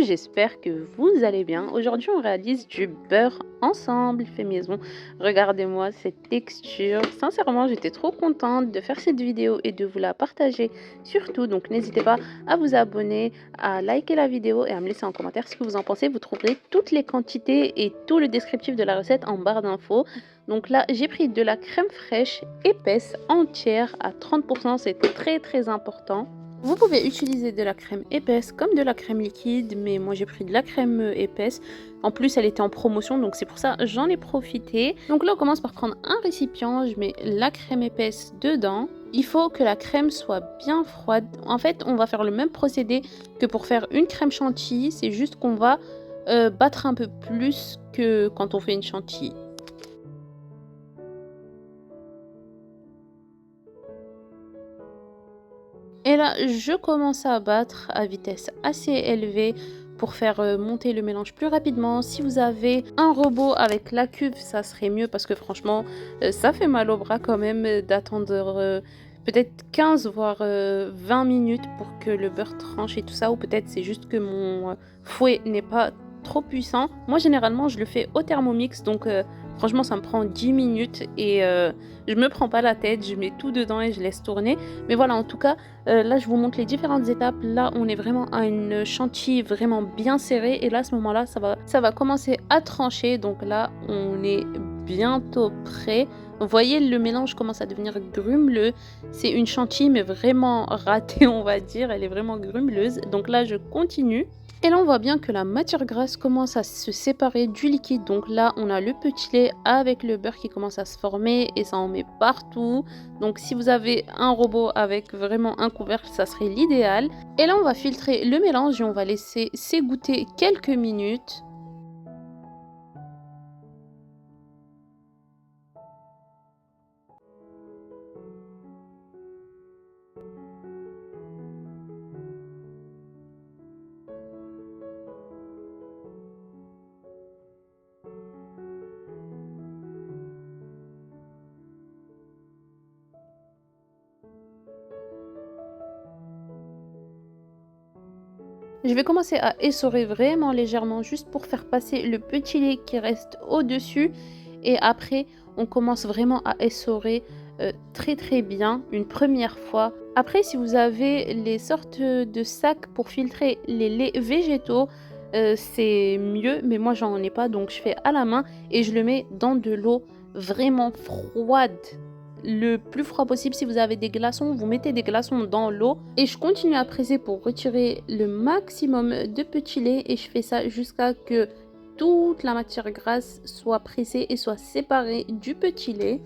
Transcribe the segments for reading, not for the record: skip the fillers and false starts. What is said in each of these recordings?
j'espère que vous allez bien. Aujourd'hui, on réalise du beurre ensemble, fait maison. Regardez-moi cette texture. Sincèrement, j'étais trop contente de faire cette vidéo et de vous la partager surtout. Donc, n'hésitez pas à vous abonner, à liker la vidéo et à me laisser en commentaire ce que vous en pensez. Vous trouverez toutes les quantités et tout le descriptif de la recette en barre d'infos. Donc là, j'ai pris de la crème fraîche épaisse, entière, à 30%. C'est très très important. Vous pouvez utiliser de la crème épaisse comme de la crème liquide, mais moi j'ai pris de la crème épaisse. En plus, elle était en promotion, donc c'est pour ça j'en ai profité. Donc là, on commence par prendre un récipient, je mets la crème épaisse dedans. Il faut que la crème soit bien froide. En fait, on va faire le même procédé que pour faire une crème chantilly, c'est juste qu'on va battre un peu plus que quand on fait une chantilly. Et là, je commence à battre à vitesse assez élevée pour faire monter le mélange plus rapidement. Si vous avez un robot avec la cuve, ça serait mieux parce que franchement, ça fait mal au bras quand même d'attendre peut-être 15 voire 20 minutes pour que le beurre tranche et tout ça. Ou peut-être c'est juste que mon fouet n'est pas trop puissant. Moi, généralement, je le fais au Thermomix, donc franchement, ça me prend 10 minutes et je me prends pas la tête, je mets tout dedans et je laisse tourner. Mais voilà, en tout cas, là, je vous montre les différentes étapes. Là, on est vraiment à une chantilly vraiment bien serrée. Et là, à ce moment-là, ça va commencer à trancher. Donc là, on est bientôt prêt. Vous voyez, le mélange commence à devenir grumeleux. C'est une chantilly, mais vraiment ratée, on va dire. Elle est vraiment grumeleuse. Donc là, je continue. Et là, on voit bien que la matière grasse commence à se séparer du liquide. Donc là, on a le petit lait avec le beurre qui commence à se former et ça en met partout. Donc si vous avez un robot avec vraiment un couvercle, ça serait l'idéal. Et là, on va filtrer le mélange et on va laisser s'égoutter quelques minutes. Je vais commencer à essorer vraiment légèrement juste pour faire passer le petit lait qui reste au-dessus. Et après, on commence vraiment à essorer très très bien une première fois. Après, si vous avez les sortes de sacs pour filtrer les laits végétaux, c'est mieux. Mais moi, j'en ai pas, donc je fais à la main et je le mets dans de l'eau vraiment froide, le plus froid possible. Si vous avez des glaçons, vous mettez des glaçons dans l'eau et je continue à presser pour retirer le maximum de petits laits et je fais ça jusqu'à que toute la matière grasse soit pressée et soit séparée du petit lait.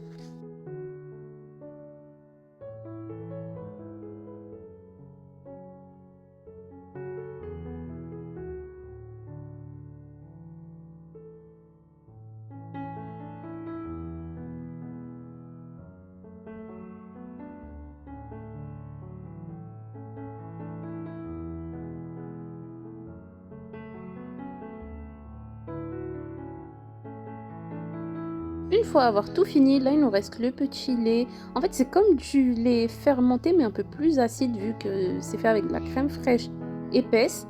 Une fois avoir tout fini, là il nous reste le petit lait. En fait, c'est comme du lait fermenté mais un peu plus acide vu que c'est fait avec de la crème fraîche épaisse.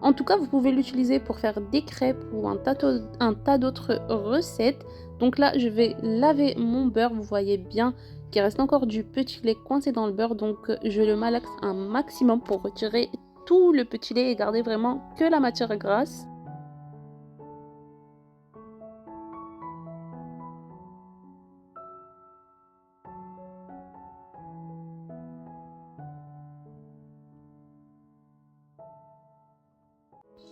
En tout cas, vous pouvez l'utiliser pour faire des crêpes ou un tas d'autres recettes. Donc là, je vais laver mon beurre. Vous voyez bien qu'il reste encore du petit lait coincé dans le beurre. Donc je le malaxe un maximum pour retirer tout le petit lait et garder vraiment que la matière grasse.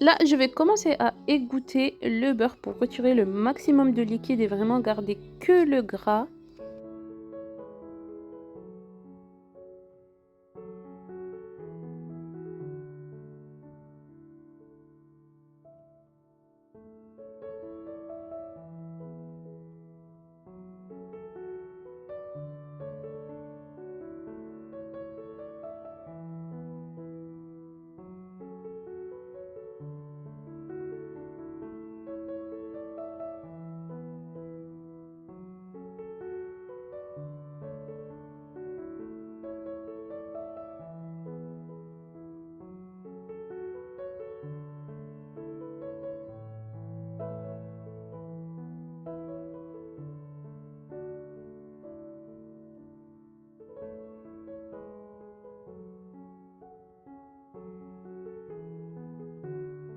Là, je vais commencer à égoutter le beurre pour retirer le maximum de liquide et vraiment garder que le gras.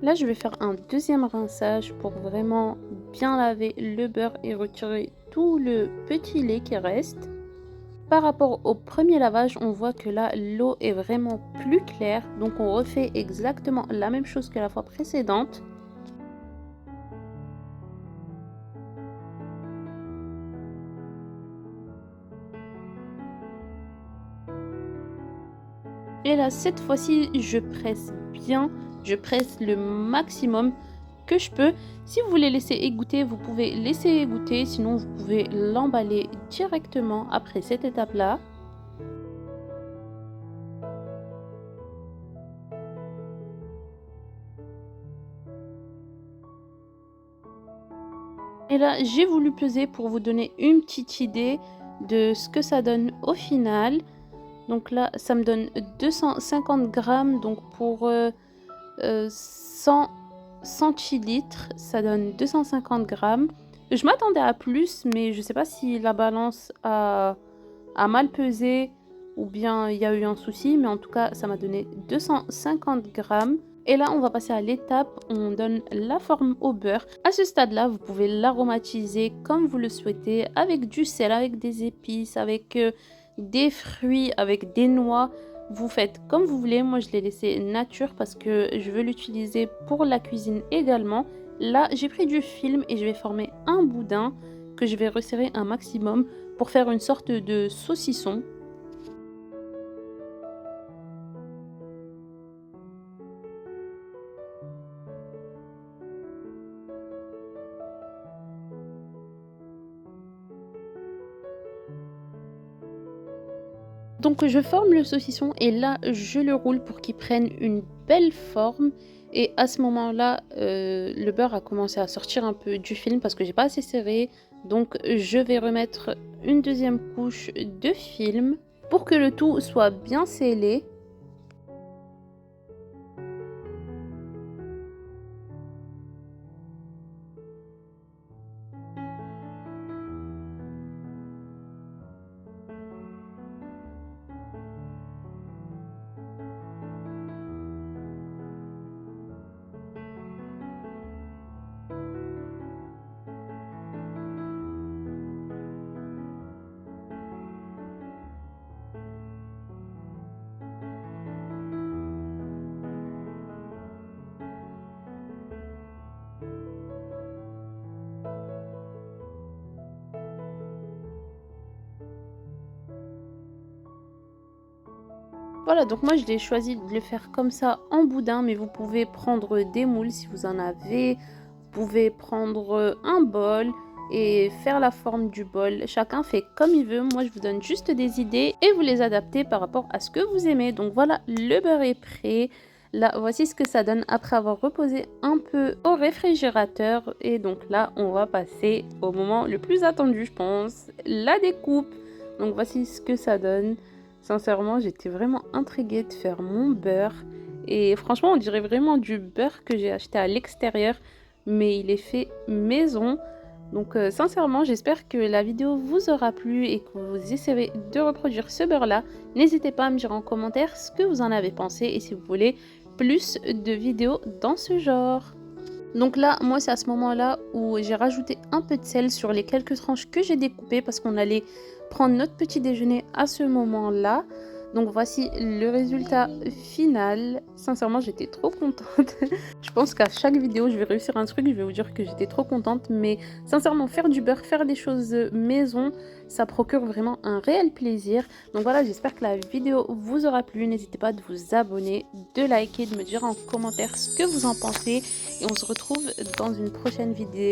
Là, je vais faire un deuxième rinçage pour vraiment bien laver le beurre et retirer tout le petit lait qui reste. Par rapport au premier lavage, on voit que là, l'eau est vraiment plus claire. Donc, on refait exactement la même chose que la fois précédente. Et là, cette fois-ci, je presse bien. Je presse le maximum que je peux. Si vous voulez laisser égoutter, vous pouvez laisser égoutter. Sinon, vous pouvez l'emballer directement après cette étape-là. Et là, j'ai voulu peser pour vous donner une petite idée de ce que ça donne au final. Donc là, ça me donne 250 grammes. Donc pour 100 centilitres, ça donne 250 grammes. Je m'attendais à plus, mais je ne sais pas si la balance a mal pesé ou bien il y a eu un souci. Mais en tout cas, ça m'a donné 250 grammes. Et là, on va passer à l'étape où on donne la forme au beurre. À ce stade-là, vous pouvez l'aromatiser comme vous le souhaitez, avec du sel, avec des épices, avec des fruits, avec des noix. Vous faites comme vous voulez. Moi, je l'ai laissé nature parce que je veux l'utiliser pour la cuisine également. Là, j'ai pris du film et je vais former un boudin que je vais resserrer un maximum pour faire une sorte de saucisson. Donc je forme le saucisson et là je le roule pour qu'il prenne une belle forme. Et à ce moment-là, le beurre a commencé à sortir un peu du film parce que j'ai pas assez serré. Donc je vais remettre une deuxième couche de film pour que le tout soit bien scellé. Voilà, donc moi je l'ai choisi de le faire comme ça en boudin, mais vous pouvez prendre des moules si vous en avez. Vous pouvez prendre un bol et faire la forme du bol. Chacun fait comme il veut. Moi je vous donne juste des idées et vous les adaptez par rapport à ce que vous aimez. Donc voilà, le beurre est prêt. Là, voici ce que ça donne après avoir reposé un peu au réfrigérateur. Et donc là, on va passer au moment le plus attendu, je pense, la découpe. Donc voici ce que ça donne. Sincèrement, j'étais vraiment intriguée de faire mon beurre. Et franchement, on dirait vraiment du beurre que j'ai acheté à l'extérieur. Mais il est fait maison. Donc sincèrement, j'espère que la vidéo vous aura plu et que vous essaierez de reproduire ce beurre-là. N'hésitez pas à me dire en commentaire ce que vous en avez pensé et si vous voulez plus de vidéos dans ce genre. Donc là, moi, c'est à ce moment-là où j'ai rajouté un peu de sel sur les quelques tranches que j'ai découpées parce qu'on allait prendre notre petit déjeuner à ce moment-là. Donc voici le résultat final. Sincèrement, j'étais trop contente. Je pense qu'à chaque vidéo, je vais réussir un truc. Je vais vous dire que j'étais trop contente. Mais sincèrement, faire du beurre, faire des choses maison, ça procure vraiment un réel plaisir. Donc voilà, j'espère que la vidéo vous aura plu. N'hésitez pas de vous abonner, de liker, de me dire en commentaire ce que vous en pensez. Et on se retrouve dans une prochaine vidéo.